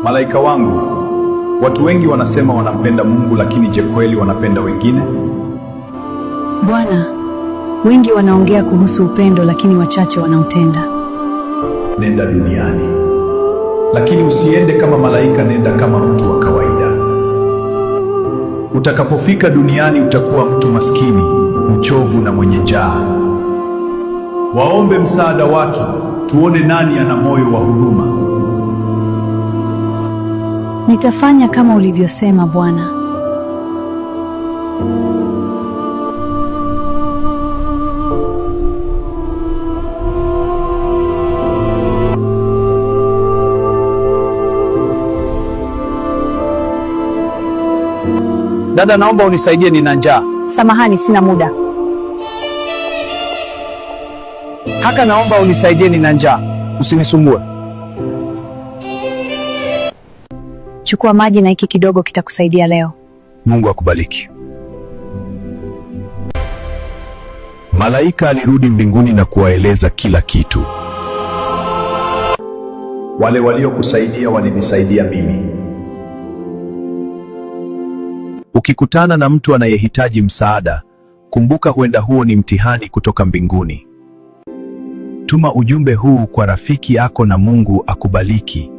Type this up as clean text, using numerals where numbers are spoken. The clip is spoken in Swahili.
Malaika wangu, watu wengi wanasema wanampenda Mungu, lakini je, kweli wanapenda wengine? Bwana, wengi wanaongea kuhusu upendo, lakini wachache wanautenda. Nenda duniani, lakini usiende kama malaika, nenda kama mtu wa kawaida. Utakapofika duniani utakuwa mtu maskini, mchovu na mwenye njaa. Waombe msaada watu, tuone nani ana moyo wa huruma. Nitafanya kama ulivyosema, Bwana. Dada, naomba unisaidie, nina njaa. Samahani, sina muda. Kaka, naomba unisaidie, nina njaa. Usinisumbue. Chukua maji na hiki kidogo kitakusaidia leo. Mungu akubariki. Malaika alirudi mbinguni na kuwaeleza kila kitu. Wale waliokusaidia walinisaidia mimi. Ukikutana na mtu anayehitaji msaada, kumbuka huenda huo ni mtihani kutoka mbinguni. Tuma ujumbe huu kwa rafiki yako na Mungu akubariki.